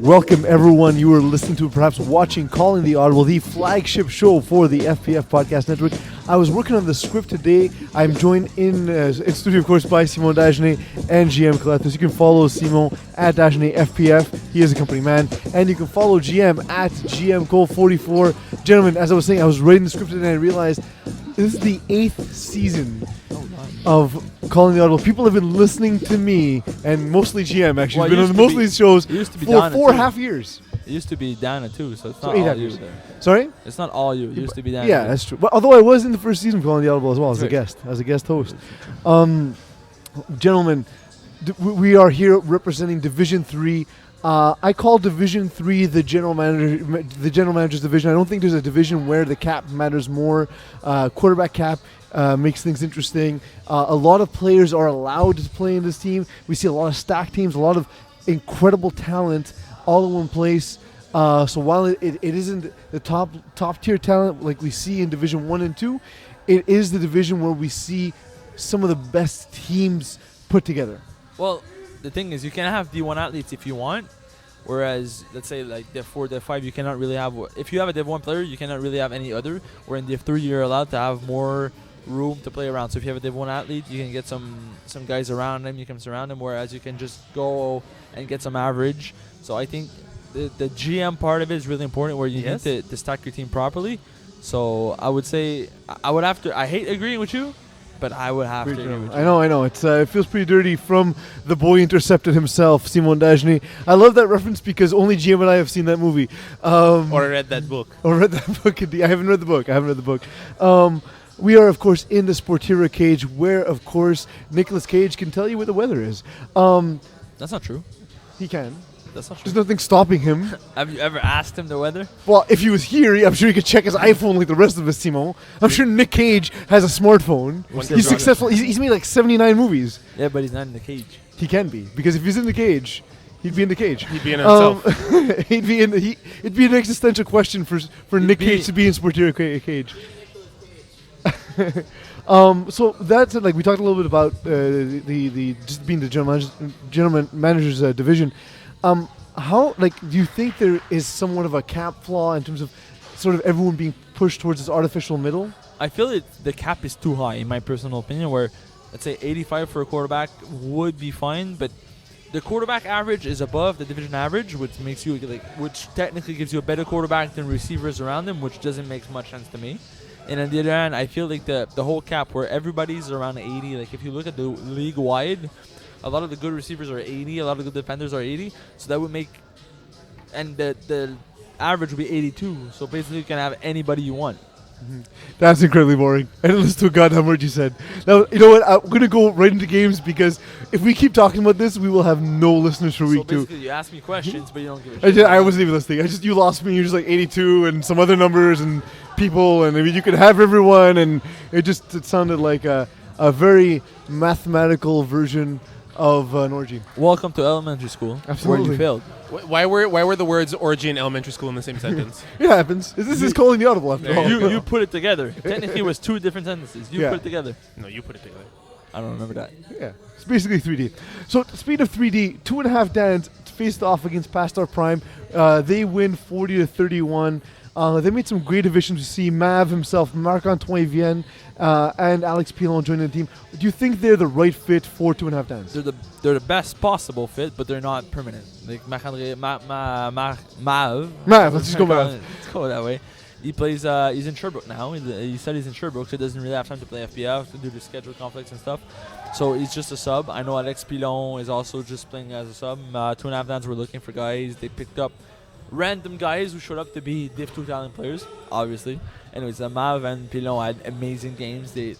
Welcome, everyone. You are listening to, perhaps watching, Calling the Audible, the flagship show for the FPF Podcast Network. I was working on the script today. I'm joined in studio, of course, by Simon Dagenet and GM Collectors. You can follow Simon at Dagenet FPF. He is a company man. And you can follow GM at GMCole44. Gentlemen, as I was saying, I was writing the script today and I realized this is the 8th season of Calling the Audible. People have been listening to me, and mostly GM actually. Well, He's been on most of these shows for Dana 4.5 years. It used to be Dana too, so it's not 8.5 all you years. there. Sorry? It's not all you. It used to be Dana. Yeah, that's true. But although I was in the first season of Calling the Audible as well as a guest host. Gentlemen, we are here representing Division 3. I call Division 3 the general manager's division. I don't think there's a division where the cap matters more. Quarterback cap makes things interesting. A lot of players are allowed to play in this team. We see a lot of stacked teams, a lot of incredible talent all in one place. So while it isn't the top tier talent like we see in Division 1 and 2, it is the division where we see some of the best teams put together. Well, the thing is, you can have D1 athletes if you want, whereas, let's say, like Div 4, Div 5, you cannot really have... If you have a Div 1 player, you cannot really have any other, where in Div 3, you're allowed to have more room to play around. So if you have a Div 1 athlete, you can get some guys around him, you can surround him, whereas you can just go and get some average. So I think the GM part of it is really important, where you need to stack your team properly. So I would say, I hate agreeing with you, but I would have to agree with you. I know. It's it feels pretty dirty from the boy intercepted himself, Simon Dagenet. I love that reference because only GM and I have seen that movie. Or read that book. I haven't read the book. We are, of course, in the Sportira cage, where, of course, Nicolas Cage can tell you what the weather is. That's not true. He can. That's not true. There's nothing stopping him. Have you ever asked him the weather? Well, if he was here, I'm sure he could check his iPhone like the rest of us, Simon. I'm sure Nick Cage has a smartphone. He's successful. He's made like 79 movies. Yeah, but he's not in the cage. He can be, because if he's in the cage, he'd be in the cage. He'd be in himself. It'd be an existential question for Nick Cage to be in Sportira cage. So that's it. Like, we talked a little bit about the just being the general manager's division. How, like, do you think there is somewhat of a cap flaw in terms of sort of everyone being pushed towards this artificial middle? I feel the cap is too high, in my personal opinion, where, let's say, 85 for a quarterback would be fine, but the quarterback average is above the division average, which makes you, which technically gives you a better quarterback than receivers around him, which doesn't make much sense to me. And on the other hand, I feel like the whole cap where everybody's around 80, like if you look at the league wide, a lot of the good receivers are 80, a lot of the good defenders are 80, so that would make, and the average would be 82, so basically you can have anybody you want. That's incredibly boring. I didn't listen to a goddamn word you said. Now, you know what? I'm going to go right into games, because if we keep talking about this, we will have no listeners for week 2. So basically, you ask me questions, but you don't give a shit. I wasn't even listening. You lost me. You're just like 82 and some other numbers and people, and I mean, you could have everyone, and it sounded like a very mathematical version of an orgy. Welcome to elementary school. Absolutely. Where you failed. Why were the words orgy and elementary school in the same sentence? It happens. This is Calling the Audible after all. You put it together. Technically, it was 2 different sentences. You put it together. No, you put it together. I don't remember that. Yeah, it's basically 3D. So, speed of 3D, 2.5 Dans faced off against Pastar Prime. They win 40-31. They made some great additions. We see Mav himself, Marc-Antoine Vienne, and Alex Pilon joining the team. Do you think they're the right fit for 2.5 Dans? They're the best possible fit, but they're not permanent. Like Mav. Mav, let's just go Mav. Let's go that way. He plays. He's in Sherbrooke now. He studies in Sherbrooke, so he doesn't really have time to play FPF to do the schedule conflicts and stuff. So he's just a sub. I know Alex Pilon is also just playing as a sub. 2.5 Dans were looking for guys. They picked up random guys who showed up to be Div 2 talent players, obviously. Anyways, Mav and Pilon had amazing games. They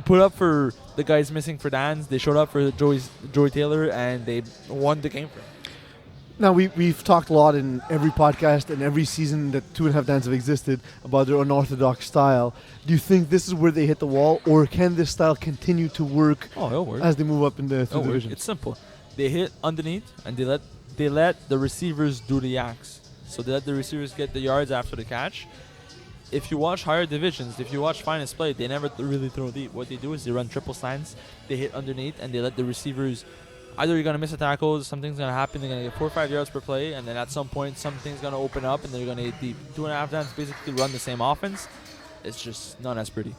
put up for the guys missing for Dans. They showed up for Joey Taylor, and they won the game for him. Now we've talked a lot in every podcast and every season that 2.5 Dans have existed about their unorthodox style. Do you think this is where they hit the wall, or can this style continue to work Oh, it'll work. as they move up in the It'll work. division? It's simple. They hit underneath and they let the receivers do the yaks. So they let the receivers get the yards after the catch. If you watch higher divisions, if you watch finest play, they never really throw deep. What they do is they run triple slants, they hit underneath, and they let the receivers. Either you're gonna miss a tackle, something's gonna happen. They're gonna get 4 or 5 yards per play, and then at some point something's gonna open up, and they're gonna hit deep. 2.5 Dans basically run the same offense. It's just not as pretty.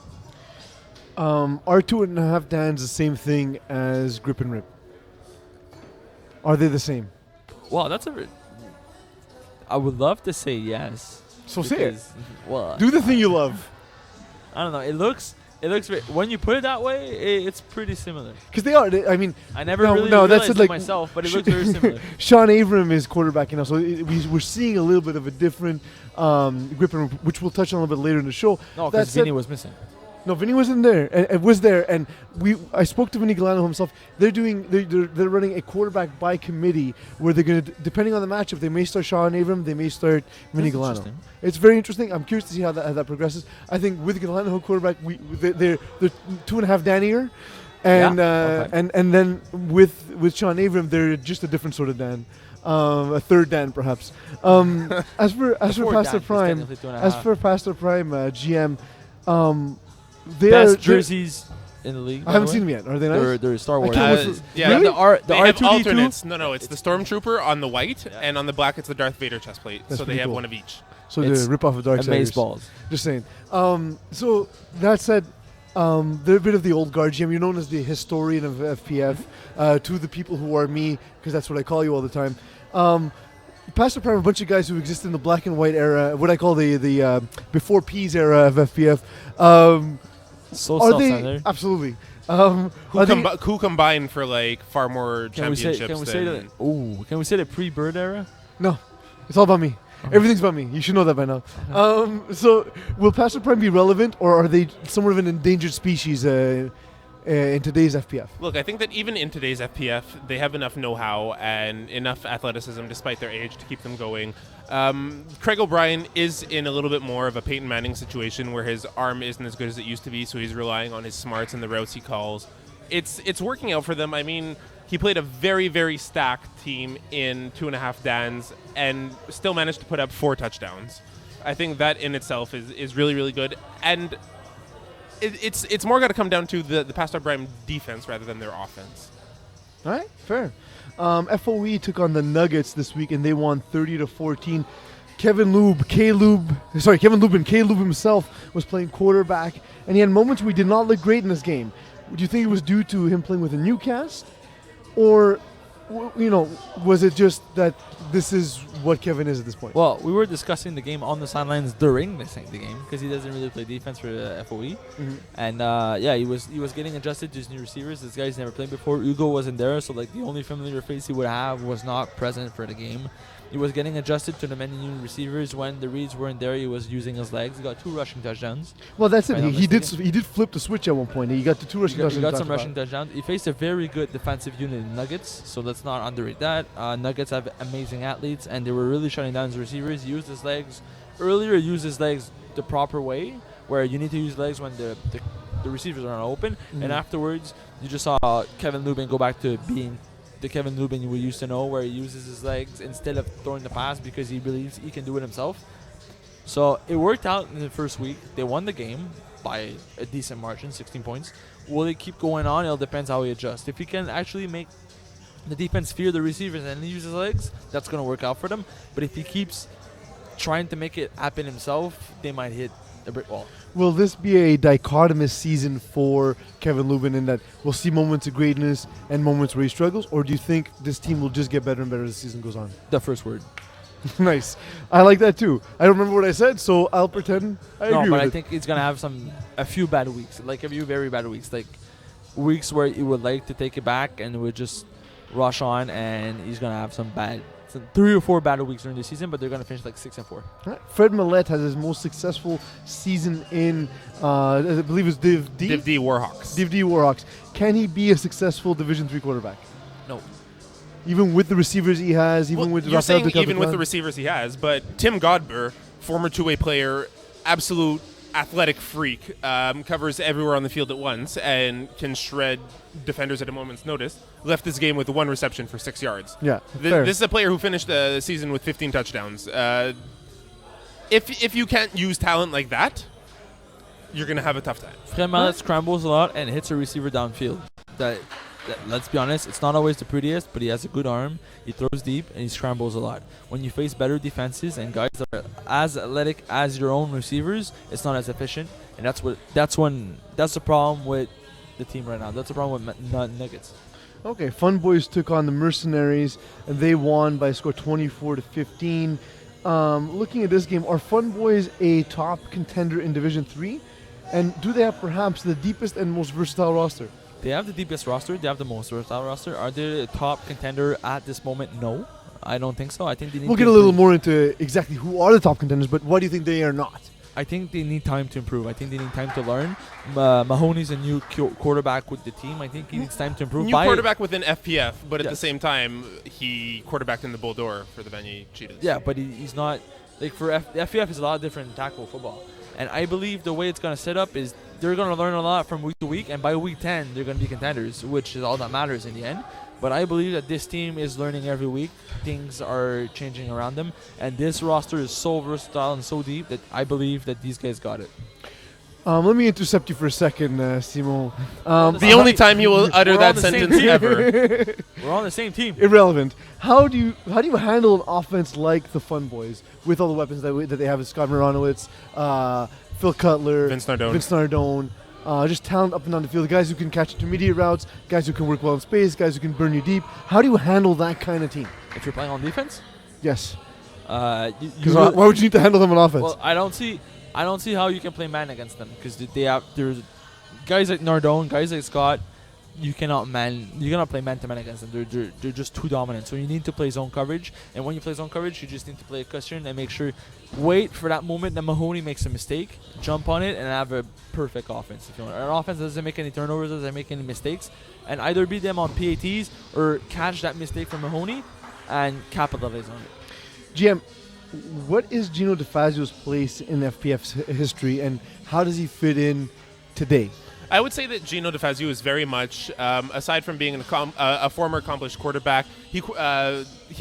Are 2.5 Dans the same thing as grip and rip? Are they the same? Well, I would love to say yes. So say it. because- Well, Do the thing you love. I don't know. It looks when you put it that way, it's pretty similar. Because they are. I mean, I never No, really no, that's realized it, it like, myself, but it looks very similar. Sean Avram is quarterbacking now, so we're seeing a little bit of a different grip and rip, which we'll touch on a little bit later in the show. No, That because said- Vinny was missing. No, Vinny wasn't there, and was there, and I spoke to Vinny Galano himself. They're running a quarterback by committee where they're going to, depending on the matchup, they may start Sean Avram, they may start Vinny That's Galano. interesting. It's very interesting. I'm curious to see how that progresses. I think with Galano quarterback, they're 2.5 Danier, and Yeah, okay. and then with Sean Avram, they're just a different sort of Dan. A third Dan, perhaps. As for Before Pastor Dan, he's Prime, technically 2.5. as for Pastor Prime GM, they Best are jerseys in the league. I haven't seen them yet. Are they nice? They're Star I Wars. can't jerseys. wait for- yeah, Really? The they have R2D2. alternates. No, it's the Stormtrooper on the white, Yeah. and on the black it's the Darth Vader chest plate. That's so they pretty have cool. one of each. So It's the rip off of Dark Amaze Siders. balls. Just saying. So that said, they're a bit of the old guard, Jim. You're known as the historian of FPF to the people who are me, because that's what I call you all the time. Pastor Prime, a bunch of guys who exist in the black and white era, what I call the before P's era of FPF. So Are they self-centered. absolutely? Who combined for like far more Can we championships say? Can we say than that? Ooh, can we say the pre-Bird era? No, it's all about me. Everything's about me. You should know that by now. So, will Pastor Prime be relevant, or are they somewhat of an endangered species in today's FPF? Look, I think that even in today's FPF, they have enough know-how and enough athleticism, despite their age, to keep them going. Craig O'Brien is in a little bit more of a Peyton Manning situation where his arm isn't as good as it used to be, so he's relying on his smarts and the routes he calls. It's working out for them. I mean, he played a very, very stacked team in 2.5 Dans and still managed to put up 4 touchdowns. I think that in itself is really, really good. And it's more got to come down to the Pastor Prime defense rather than their offense. All right, fair. FOE took on the Nuggets this week, and they won 30-14. Kevin Lube and K-Lube himself was playing quarterback, and he had moments where he did not look great in this game. Do you think it was due to him playing with a new cast, or was it just that this is what Kevin is at this point? Well, we were discussing the game on the sidelines during the game because he doesn't really play defense for the FOE, and he was getting adjusted to his new receivers. This guy's never played before. Hugo wasn't there, so like the only familiar face he would have was not present for the game. He was getting adjusted to the many new receivers. When the reads weren't there, he was using his legs. He got 2 rushing touchdowns. Well, that's it. If I'm not He did mistaken. flip the switch at one point. He got to 2 rushing He touchdowns. got some back to rushing back. touchdowns. He faced a very good defensive unit in Nuggets, so let's not underrate that. Nuggets have amazing athletes, and they were really shutting down his receivers. He used his legs earlier. Used his legs the proper way, where you need to use legs when the receivers are not open, and afterwards you just saw Kevin Lubin go back to being the Kevin Lubin we used to know, where he uses his legs instead of throwing the pass because he believes he can do it himself. So it worked out in the first week. They won the game by a decent margin, 16 points. Will they keep going on? It depends how he adjusts. If he can actually make the defense fear the receivers and use his legs, that's going to work out for them. But if he keeps trying to make it happen himself, they might hit a brick wall. Will this be a dichotomous season for Kevin Lubin in that we'll see moments of greatness and moments where he struggles, or do you think this team will just get better and better as the season goes on? The first word. Nice. I like that too. I don't remember what I said, so I'll pretend I agree No, but with I it. think it's going to have a few bad weeks, like a few very bad weeks, like weeks where he would like to take it back and would just rush on, and he's going to have some 3 or 4 bad weeks during the season, but they're going to finish like 6 and 4. Right. Fred Millette has his most successful season in, I believe it's Div D? Div D Warhawks. Div D Warhawks. Can he be a successful Division III quarterback? No. even with the receivers he has, even with you're Rafael saying even with the Decathlon. receivers he has, but Tim Godber, former two-way player, absolute athletic freak, covers everywhere on the field at once and can shred defenders at a moment's notice, left this game with 1 reception for 6 yards. Yeah, fair. This is a player who finished the season with 15 touchdowns. If you can't use talent like that, you're going to have a tough time. Fred Mallet scrambles a lot and hits a receiver downfield. That, let's be honest, it's not always the prettiest, but he has a good arm. He throws deep and he scrambles a lot. When you face better defenses and guys that are as athletic as your own receivers, it's not as efficient, and that's the problem with the team right now. That's the problem with Nuggets. Okay, Fun Boys took on the Mercenaries, and they won by a score 24-15. Looking at this game, are Fun Boys a top contender in Division 3? And do they have perhaps the deepest and most versatile roster? They have the deepest roster. They have the most versatile roster. Are they a top contender at this moment? No, I don't think so. I think they need We'll to get a little improve. more into exactly who are the top contenders, but why do you think they are not? I think they need time to improve. I think they need time to learn. Mahoney's a new quarterback with the team. I think he needs time to improve. New quarterback within FPF, but at the Yes. same time, he quarterbacked in the Bull Door for the Vanier Cheetahs. Yeah, but he's not like for FPF is a lot different than tackle football. And I believe the way it's going to set up is they're going to learn a lot from week to week, and by week 10 they're going to be contenders, which is all that matters in the end. But I believe that this team is learning every week. Things are changing around them, and this roster is so versatile and so deep that I believe that these guys got it. Let me intercept you for a second, Simon. The only time he will utter We're that on the same sentence team. ever. We're on the same team. Irrelevant. How do you handle an offense like the Fun Boys with all the weapons that they have with Scott Mironowitz, Phil Cutler, Vince Nardone, just talent up and down the field, guys who can catch intermediate routes, guys who can work well in space, guys who can burn you deep. How do you handle that kind of team? If you're playing on defense, Yes. you Because why would you need to handle them on offense? Well, I don't see how you can play man against them because there's guys like Nardone, guys like Scott. You cannot play man to man against them. They're just too dominant. So you need to play zone coverage, and when you play zone coverage, you just need to play a cushion and make sure wait for that moment that Mahoney makes a mistake, jump on it, and have a perfect offense. If you want, an offense that doesn't make any turnovers, doesn't make any mistakes, and either beat them on PATs or catch that mistake from Mahoney and capitalize on it. GM, what is Gino DeFazio's place in FPF's history, and how does he fit in today? I would say that Gino DeFazio is very much, aside from being a former accomplished quarterback, he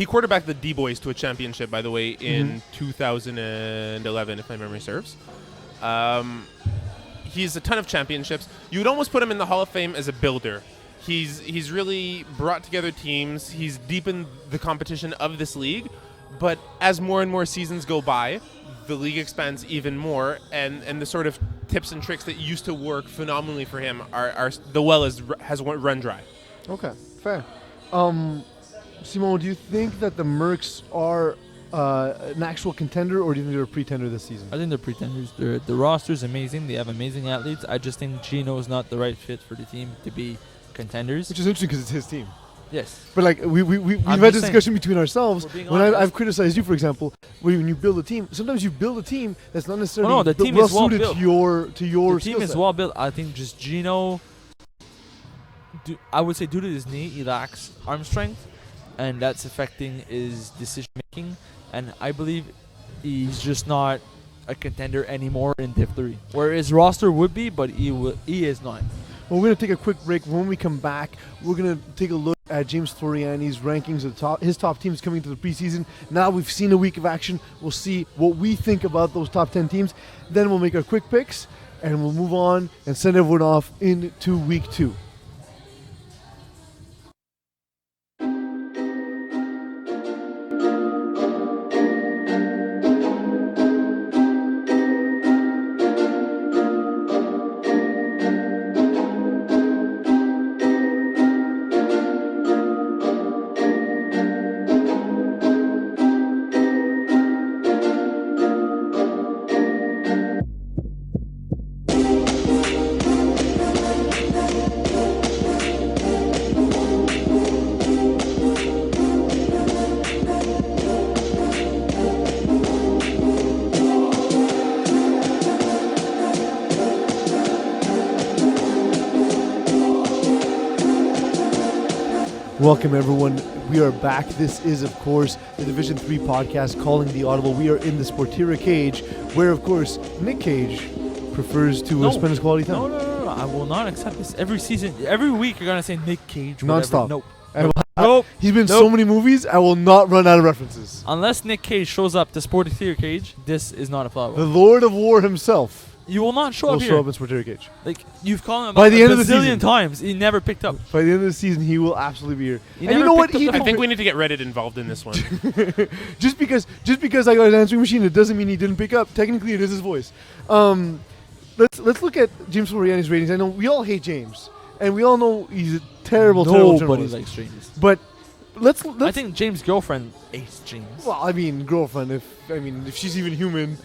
quarterbacked the D-Boys to a championship, by the way, in 2011, if my memory serves. He's a ton of championships. You would almost put him in the Hall of Fame as a builder. He's really brought together teams. He's deepened the competition of this league. But as more and more seasons go by, the league expands even more, and the sort of tips and tricks that used to work phenomenally for him are the well has run dry. Okay, fair. Simon, do you think that the Mercs are an actual contender, or do you think they're a pretender this season? I think they're pretenders. The roster's amazing. They have amazing athletes. I just think Gino is not the right fit for the team to be contenders. Which is interesting because it's his team. Yes. But like we've I'm had just this discussion between ourselves. We're being When honest. I've criticized you, for example, when you build a team, sometimes you build a team that's not necessarily no, the team well is well suited built. to your The team skill is set. well built. I think just Gino, I would say due to his knee, he lacks arm strength, and that's affecting his decision making. And I believe he's just not a contender anymore in Div 3, where his roster would be, but he is not. Well, we're going to take a quick break. When we come back, we're going to take a look at James Floriani's rankings of his top teams coming to the preseason. Now we've seen a week of action. We'll see what we think about those top 10 teams. Then we'll make our quick picks, and we'll move on and send everyone off into week 2. Welcome, everyone. We are back. This is, of course, the Division 3 podcast, Calling the Audible. We are in the Sportira cage, where, of course, Nick Cage prefers to spend his quality time. No. I will not accept this. Every season, every week, you're going to say Nick Cage. Whatever. Non-stop. Nope. Nope. He's been so many movies, I will not run out of references. Unless Nick Cage shows up to Sportira cage, this is not a flower. The Lord of War himself You will not show will up show here. up in Sportira cage. Like, you've called him By the a end of the bazillion season. times. He never picked up. By the end of the season, he will absolutely be here. He And you never know what? picked up the I think we need to get Reddit involved in this one. just because I got an answering machine, it doesn't mean he didn't pick up. Technically, it is his voice. Let's look at James Floriani's ratings. I know we all hate James, and we all know he's a terrible Nobody journalist. likes James. But let's I think James' girlfriend hates James. well, I mean, girlfriend. If she's even human,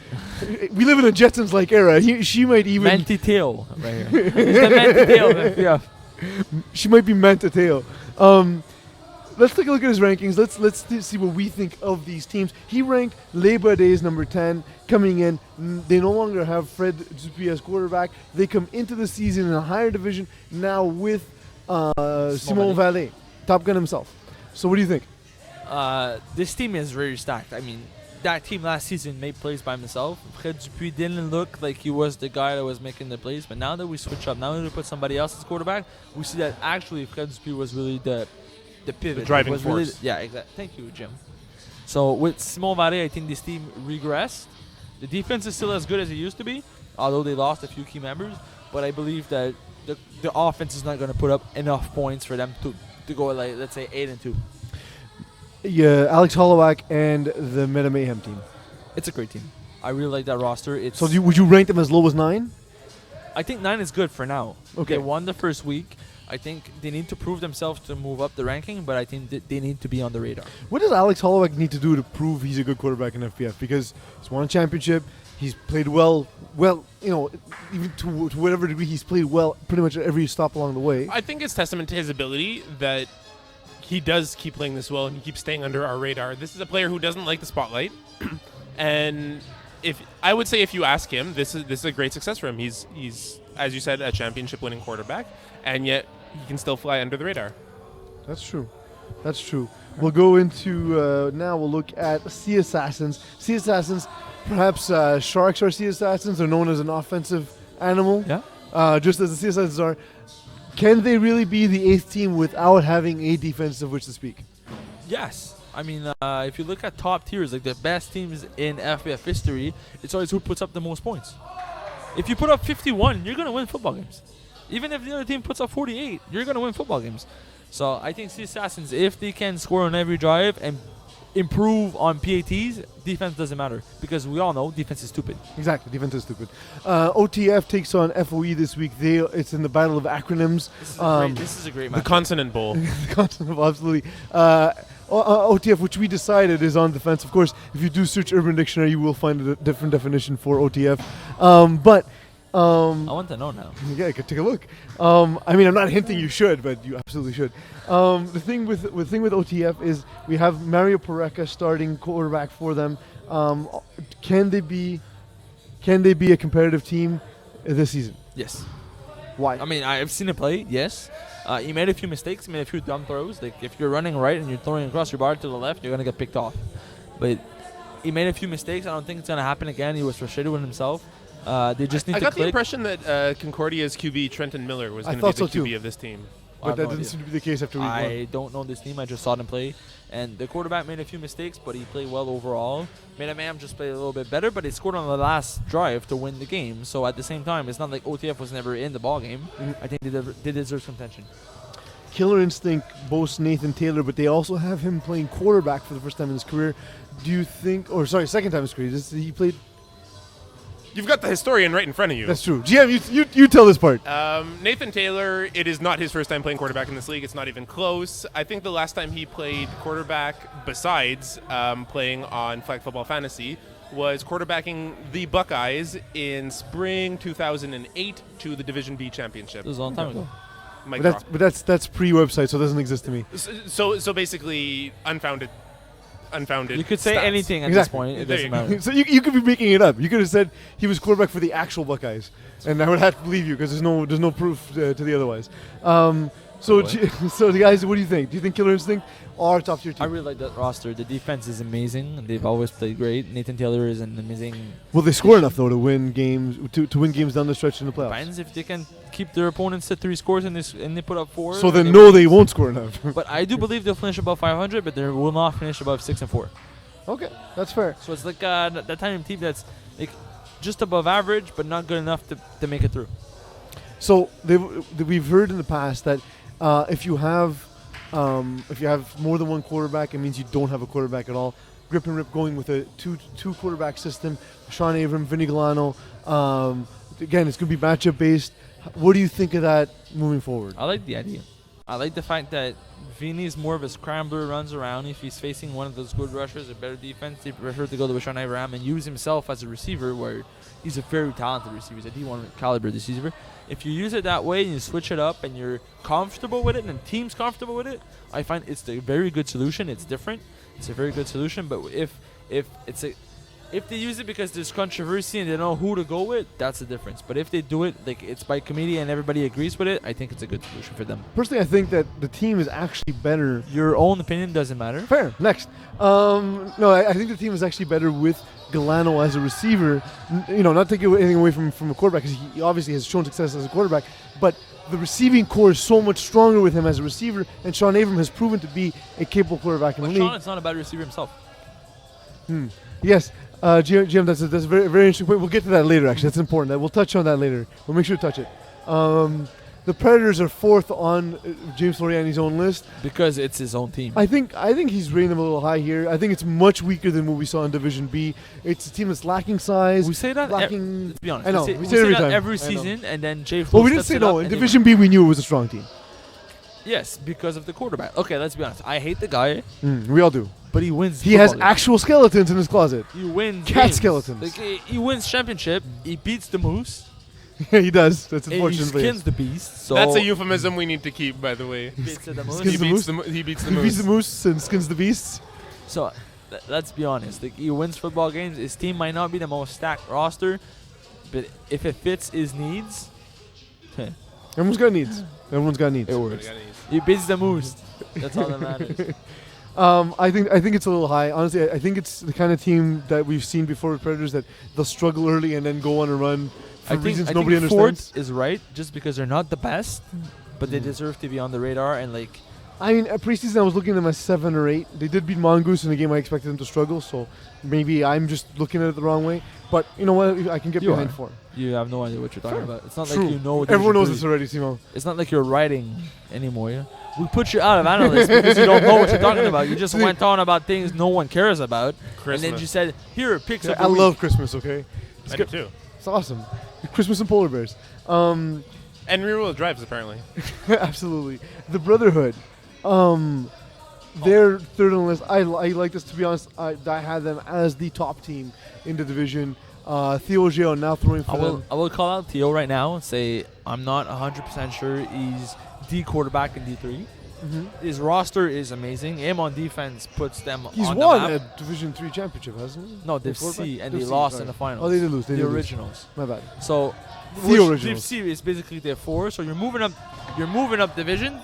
we live in a Jetsons-like era. She might even Manti tail right here. He's the Manti tail. Yeah. she might be meant to tail. Let's take a look at his rankings. Let's see what we think of these teams. He ranked Labor Days number 10 coming in. They no longer have Fred Dupuis as quarterback. They come into the season in a higher division now with Simon Vallée, Top Gun himself. So what do you think? This team is very stacked. I mean, that team last season made plays by himself. Fred Dupuis didn't look like he was the guy that was making the plays, but now that we switch up, now that we put somebody else as quarterback, we see that actually Fred Dupuis was really the pivot. The driving was really force. yeah, exactly. Thank you, Jim. So with Simon Vallée, I think this team regressed. The defense is still as good as it used to be, although they lost a few key members. But I believe that the offense is not going to put up enough points for them to go, like, let's say 8-2. Yeah, Alex Hollowak and the Meta Mayhem team. It's a great team. I really like that roster. It's So would you rank them as low as 9? I think 9 is good for now. Okay. They won the first week. I think they need to prove themselves to move up the ranking, but I think they need to be on the radar. What does Alex Hollowak need to do to prove he's a good quarterback in FPF? Because he's won a championship, he's played well, even to whatever degree he's played well pretty much at every stop along the way. I think it's testament to his ability that he does keep playing this well and he keeps staying under our radar. This is a player who doesn't like the spotlight, and if you ask him, this is a great success for him. He's as you said, a championship winning quarterback, and yet he can still fly under the radar. That's true. We'll go into now. We'll look at Sea Assassins. Sea Assassins, perhaps sharks are Sea Assassins. They're known as an offensive animal. Yeah. Just as the Sea Assassins are. Can they really be the 8th team without having a defense of which to speak? Yes. I mean, if you look at top tiers, like the best teams in FBF history, it's always who puts up the most points. If you put up 51, you're going to win football games. Even if the other team puts up 48, you're going to win football games. So I think Sea Assassins, if they can score on every drive and improve on PATs, defense doesn't matter. Because we all know defense is stupid. Exactly, defense is stupid. OTF takes on FOE this week. It's in the battle of acronyms. This is a great The match. Consonant Bowl. The concept of absolutely. OTF, which we decided is on defense. Of course, if you do search Urban Dictionary, you will find a different definition for OTF. I want to know now. Yeah, you could take a look. I mean, I'm not hinting you should, but you absolutely should. The thing with OTF is we have Mario Pareca starting quarterback for them. Can they be a competitive team this season? Yes. Why? I mean, I've seen him play, yes. He made a few mistakes, he made a few dumb throws. Like, if you're running right and you're throwing across your bar to the left, you're going to get picked off. But he made a few mistakes. I don't think it's going to happen again. He was frustrated with himself. They just need I to got click. the impression that Concordia's QB Trenton Miller was I going to be thought the so QB too. of this team. But that no didn't idea. seem to be the case after week I one. don't know this team. I just saw them play. And the quarterback made a few mistakes, but he played well overall. Metaman just played a little bit better, but he scored on the last drive to win the game. So at the same time, it's not like OTF was never in the ball game. I think they deserve contention. Killer Instinct boasts Nathan Taylor, but they also have him playing quarterback for the first time in his career. Do you think, second time in his career, he played? You've got the historian right in front of you. That's true. GM, you tell this part. Nathan Taylor, it is not his first time playing quarterback in this league. It's not even close. I think the last time he played quarterback, besides playing on Flag Football Fantasy, was quarterbacking the Buckeyes in spring 2008 to the Division B championship. It was a long time ago. Mike But that's pre-website, so it doesn't exist to me. So basically, unfounded. You could say stats. anything at Exactly. this point. It There doesn't you go. matter. So you could be making it up. You could have said he was quarterback for the actual Buckeyes, and I would have to believe you because there's no proof to the otherwise. So, By the so guys, what do you think? Do you think Killer Instinct are top tier I team? really like that roster. The defense is amazing. They've always played great. Nathan Taylor is an amazing. Will they score enough though to win games to win games down the stretch in the playoffs? Depends if they can keep their opponents to 3 scores and they put up 4. So then they no, win. they won't score enough. But I do believe they'll finish above 500, but they will not finish above 6 and 4. Okay, that's fair. So it's like that kind of team that's like just above average, but not good enough to make it through. So we've heard in the past that if you have more than one quarterback, it means you don't have a quarterback at all. Grip and Rip going with a two quarterback system. Sean Abram, Vinny Galano. Again, it's going to be matchup based. What do you think of that moving forward? I like the idea. I like the fact that Vinny is more of a scrambler, runs around. If he's facing one of those good rushers, a better defense, they prefer to go to Sean Abraham and use himself as a receiver, where he's a very talented receiver. He's a D1 caliber receiver. If you use it that way and you switch it up and you're comfortable with it and the team's comfortable with it, I find it's a very good solution. It's different. It's a very good solution. But if they use it because there's controversy and they don't know who to go with, that's the difference. But if they do it like it's by committee and everybody agrees with it, I think it's a good solution for them. Personally, I think that the team is actually better. Your own opinion doesn't matter. Fair. Next. No, I think the team is actually better with Galano as a receiver. Not taking anything away from a quarterback, because he obviously has shown success as a quarterback. But the receiving core is so much stronger with him as a receiver, and Sean Abram has proven to be a capable quarterback in the league. Sean is not a bad receiver himself. Yes. GM, that's a very, very interesting point. We'll get to that later, actually. That's important. We'll touch on that later. We'll make sure to touch it. The Predators are 4th on James Floriani's own list. Because it's his own team. I think he's rating them a little high here. I think it's much weaker than what we saw in Division B. It's a team that's lacking size. We say that. Lacking. Let's be honest. I know. We We say say it every that time. every I know. season, and then Jay. Well, we didn't say no. In Division B, we knew it was a strong team. Yes, because of the quarterback. Okay, let's be honest. I hate the guy, We all do. but he wins. He has football games. actual skeletons in his closet. He wins. cat games. skeletons. Like he wins championship. He beats the Moose. He does. That's And he unfortunate. skins the beast. So That's a euphemism we need to keep, by the way. beats the Moose. Skins He the beats moose? the he beats the He beats the moose. moose and skins the beasts. So let's be honest. Like, he wins football games. His team might not be the most stacked roster, but if it fits his needs, Everyone's got needs. Everyone's got needs. it works. He beats the Moose. That's all that matters. I think it's a little high. Honestly, I think it's the kind of team that we've seen before with Predators, that they'll struggle early and then go on a run for reasons I nobody think understands. Ford is right, just because they're not the best, but they deserve to be on the radar. And like, I mean, at preseason I was looking at them as 7 or 8. They did beat Mongoose in a game I expected them to struggle, so maybe I'm just looking at it the wrong way. But you know what? I can get You behind are. 4. you have no idea what you're talking Fair. about. It's not True. like you know. Everyone knows Division this three. already, Simo. It's not like you're writing anymore. Yeah? We put you out of analyst because you don't know what you're talking about. You just went on about things no one cares about, and then you said, "Here, picks of the I week." love Christmas, okay? I do too. It's awesome. Christmas and polar bears. And rear-wheel drives, apparently. Absolutely. The Brotherhood. They're 3rd on the list. I like this, to be honest. I had them as the top team in the division. Theo Geo now throwing for them. I will call out Theo right now and say I'm not 100% sure he's D quarterback in D3. His roster is amazing. Him on defense puts them He's on won the a map. Division 3 championship, hasn't he? No, Div Quarterback? C, and Div they C, lost sorry. in the finals. Oh, they did lose. They the did lose. originals. My bad. So The originals. Div C is basically Div 4. So you're moving up. You're moving up division.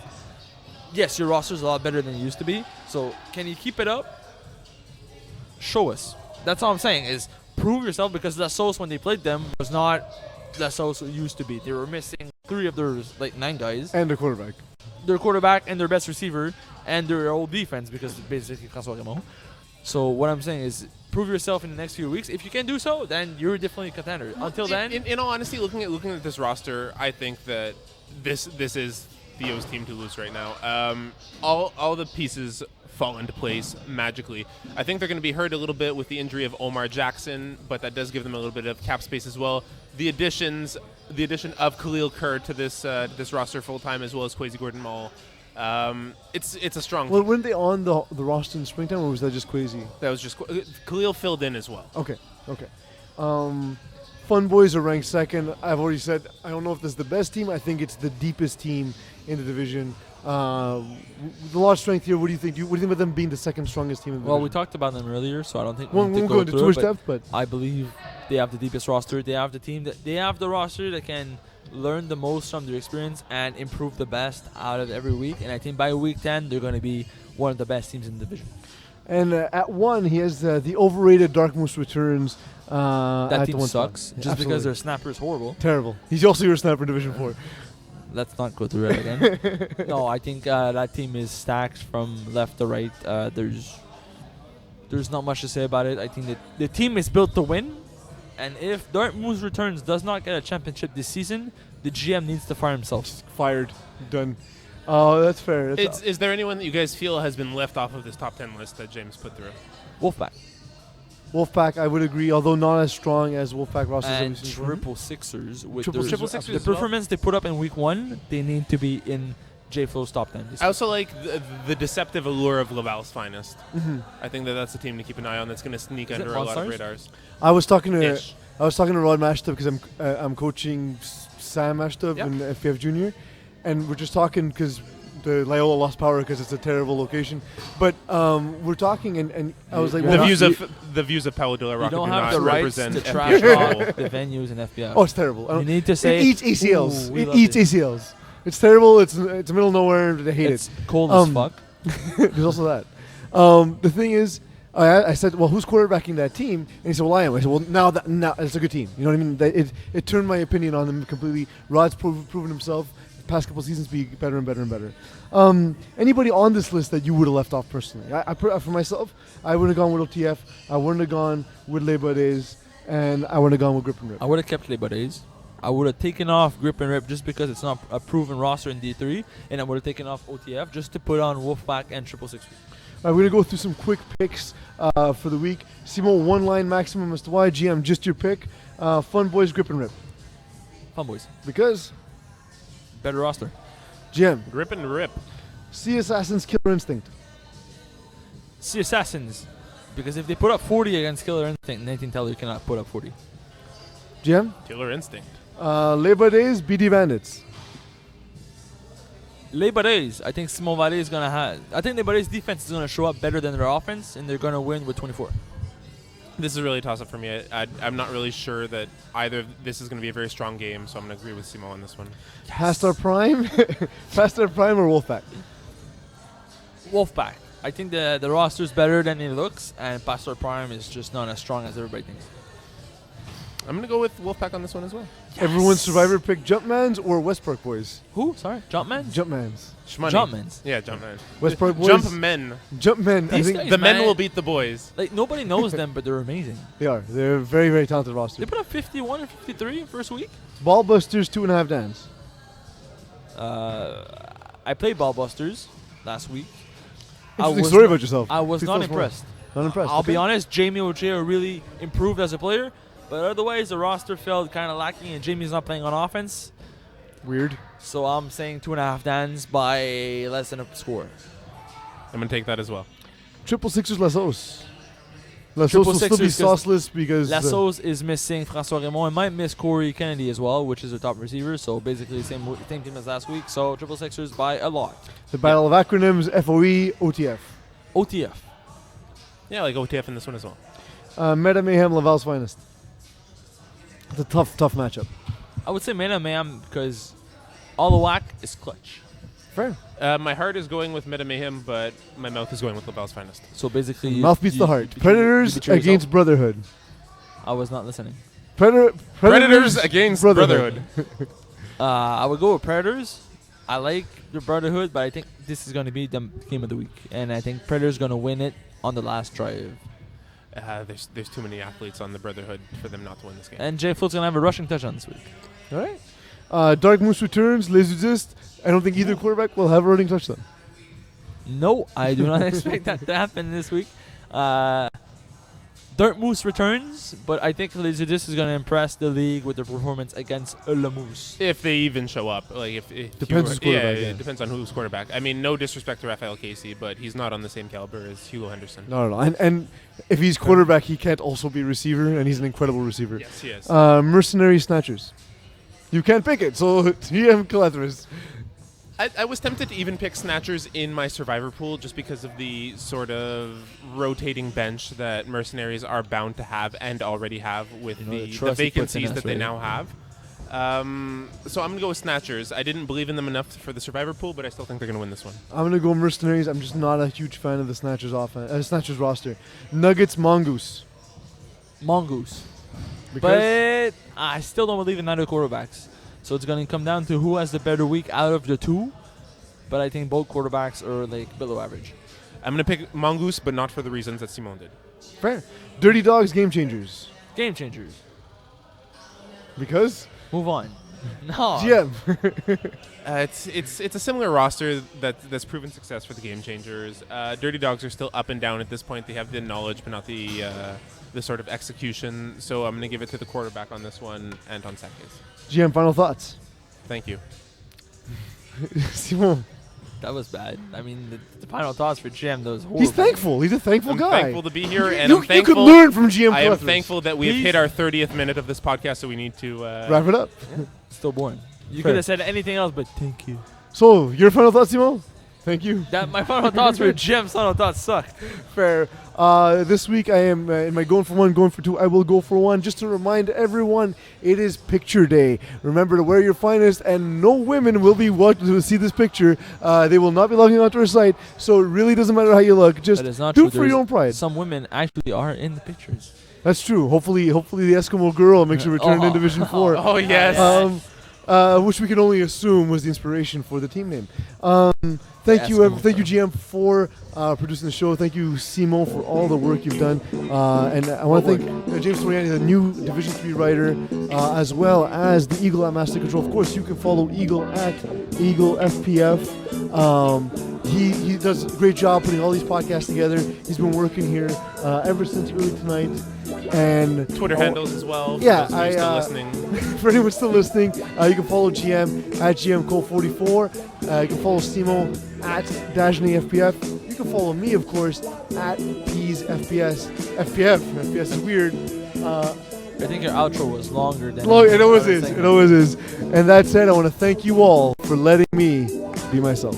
Yes, your roster's a lot better than it used to be. So can you keep it up? Show us. That's all I'm saying is prove yourself, because La Sauce, when they played them, was not La Sauce used to be. They were missing 3 of their 9 guys. And the quarterback. Their quarterback and their best receiver and their old defense, because basically François Raymond. So what I'm saying is prove yourself in the next few weeks. If you can do so, then you're definitely a contender. Until then, in all honesty, looking at this roster, I think that this is Theo's team to lose right now. All the pieces fall into place magically. I think they're going to be hurt a little bit with the injury of Omar Jackson, but that does give them a little bit of cap space as well. The addition of Khalil Kerr to this roster full time, as well as Kwesi Gordon-Mall. It's a strong. Well, weren't they on the roster in springtime, or was that just crazy? That was just Khalil filled in as well. Okay. Fun Boys are ranked 2nd. I've already said I don't know if this is the best team. I think it's the deepest team in the division. The lot of strength here. What do you think? What do you think about them being the 2nd strongest team in the well, we division? talked about them earlier, so I don't think We we need to won't go go into through too it, much depth, but I believe they have the deepest roster. They have the team they have the roster that can learn the most from their experience and improve the best out of every week. And I think by week 10, they're going to be one of the best teams in the division. And at 1, he has the overrated Dark Moose Returns. That at team the 1 sucks spot. just because their snapper is horrible. Terrible. He's also your snapper in Division 4. Let's not go through that again. No, I think that team is stacked from left to right. There's not much to say about it. I think that the team is built to win. And if Dartmouth Returns does not get a championship this season, the GM needs to fire himself. Fired. Done. Oh, that's fair. Is there anyone that you guys feel has been left off of this top 10 list that James put through? Wolfpack. Wolfpack, I would agree, although not as strong as Wolfpack rosters. And Triple Sixers. With Triple Sixers the as well? performance they put up in week 1, they need to be in J-Flow's top 10. I also like the deceptive allure of Laval's finest. Mm-hmm. I think that's a team to keep an eye on that's going to sneak Is it under a lot of Monstars? radars. I was talking to Ish. Rod Mashtub because I'm coaching Sam Mashtub Yep. in FPF Junior, and we're just talking because the Loyola lost power because it's a terrible location. But we're talking, and I was like, Yeah. The well, views of Palo de la You Roca don't do have not the rights represent to FPF trash football. talk the venues in FPL. oh, it's terrible. I You don't- need to say it eats ACLs. "Ooh, we It love eats ACLs. It's terrible. It's middle of nowhere. They hate It's cold as fuck. it. There's also that. The thing is, I said, well, who's quarterbacking that team? And he said, well, I am. I said, well, now it's a good team. You know what I mean? It turned my opinion on them completely. Rod's proven himself the past couple seasons be better and better and better. Anybody on this list that you would have left off personally? For myself, I would have gone with OTF. I wouldn't have gone with Les Baudet, and I wouldn't have gone with Grip and Rip. I would have kept Les Baudet. I would have taken off Grip and Rip just because it's not a proven roster in D3, and I would have taken off OTF just to put on Wolfpack and Triple Six. All right, we're going to go through some quick picks for the week. Simon, one line maximum as to why. GM, just your pick. Fun Boys, Grip and Rip. Fun boys. Because, Better roster. GM, Grip and rip. Sea Assassins, Killer Instinct. See Assassins. Because if they put up 40 against Killer Instinct, Nathan Teller cannot put up 40. GM, Killer instinct. Labor Days, BD Bandits. Les Baudet. I think Simon Vallée is going to have... I think Les Baudet's defense is going to show up better than their offense, and they're going to win with 24. This is really a toss-up for me. I'm not really sure that either of this is going to be a very strong game, so I'm going to agree with Simo on this one. Pastor Prime, Pastor Prime or Wolfpack? Wolfpack. I think the roster is better than it looks, and Pastor Prime is just not as strong as everybody thinks. I'm going to go with Wolfpack on this one as well. Everyone's survivor pick Jumpmans or West Park Boys? Who? Sorry? Jumpman? Jumpmans. Shmoney. Jumpmans. Yeah, Jumpman. West Park Boys. Jump men. Jumpmen. I These think guys- The men man. will beat the boys. Like, nobody knows them, but they're amazing. they are. They're a very, very talented roster. They put up 51 and 53 first week. Ballbusters, 2.5 Dans. I played Ballbusters last week. Interesting story about yourself. I was Please not tell us more. impressed. Not impressed. I'll be okay. honest, Jamie O'Shea really improved as a player, but otherwise the roster felt kind of lacking, and Jamie's not playing on offense. Weird. So I'm saying 2.5 Dans by less than a score. I'm going to take that as well. Triple Sixers, Lassos. Lassos Triple will still be Sixers 'cause sauceless because Lassos is missing François Raymond and might miss Corey Kennedy as well, which is their top receiver. So basically same team as last week. So Triple Sixers by a lot. the battle of acronyms, FOE, OTF. OTF. Yeah, like OTF in this one as well. Meta Mayhem, Laval's finest. It's a tough matchup. I would say Meta Mayhem because all the whack is clutch. Fair. My heart is going with Meta Mayhem, but my mouth is going with Laval's finest. So basically, Mouth beats the heart. Predators betray against yourself. Brotherhood. I was not listening. Predators against Brotherhood. I would go with Predators. I like the Brotherhood, but I think this is going to be the game of the week, and I think Predators going to win it on the last drive. There's too many athletes on the Brotherhood for them not to win this game. And Jay Float's going to have a rushing touchdown this week. All right. Dark Moose returns. Les Udistes. I don't think either quarterback will have a running touchdown. No, I do not expect that to happen this week. Dirt Moose returns, but I think Les Udistes is going to impress the league with their performance against Le Moose. If they even show up, like if Depends you were- who's quarterback, yeah. it depends on who's quarterback. I mean, no disrespect to Raphael Casey, but he's not on the same caliber as Hugo Henderson. No. And if he's quarterback, he can't also be receiver, and he's an incredible receiver. Yes, he is. Mercenary Snatchers. You can't pick it, so GM Calathris. I was tempted to even pick Snatchers in my Survivor pool just because of the sort of rotating bench that Mercenaries are bound to have and already have with You know, the the trust he puts in vacancies us, that they right? now have. So I'm going to go with Snatchers. I didn't believe in them enough for the Survivor pool, but I still think they're going to win this one. I'm gonna go Mercenaries. I'm just not a huge fan of the Snatchers Snatchers roster. Nuggets, Mongoose. Mongoose. Because But I still don't believe in either quarterbacks. So it's going to come down to who has the better week out of the two. But I think both quarterbacks are like below average. I'm going to pick Mongoose, but not for the reasons that Simon did. fair. Dirty Dogs, Game Changers. Game changers. Because Move on. No. GM. It's a similar roster that's proven success for the Game Changers. Dirty Dogs are still up and down at this point. They have the knowledge, but not the sort of execution. So I'm going to give it to the quarterback on this one, Anton Sanchez. GM, final thoughts. Thank you. Simon. That was bad. I mean, the final thoughts for Jim, that was horrible. He's thankful. He's a thankful I'm guy. thankful to be here, and you, I'm thankful. You could learn from GM I am Clethers. thankful that we have hit our 30th minute of this podcast, so we need to Wrap it up. Still boring. You Fair. could have said anything else, but thank you. So, your final thoughts, Simon? Thank you. That my final thoughts for Jim's final thoughts sucked. Fair. This week I am in my going for one, going for two. I will go for one. Just to remind everyone, it is picture day. Remember to wear your finest, and no women will be watching to see this picture. They will not be logging onto our site, so it really doesn't matter how you look. Just That is not do true. it for There's your own pride. Some women actually are in the pictures. That's true. Hopefully the Eskimo girl makes a return in Division 4. Oh, yes. Which we can only assume was the inspiration for the team name. Thank you, Eskimo thank you, GM, for producing the show. Thank you, Simon, for all the work you've done. And I want to thank James Toriani, the new Division 3 writer, as well as the Eagle at Master Control. Of course, you can follow Eagle at Eagle FPF. He does a great job putting all these podcasts together. He's been working here ever since early tonight. And Twitter handles as well. For yeah, those of you still listening. for anyone still listening, you can follow GM at GMCole44. You can follow Simo at Dajne FPF. You can follow me, of course, at Peas FPS. FPS is weird. I think your outro was longer than. It always other is. segments. It always is. And that said, I want to thank you all for letting me be myself.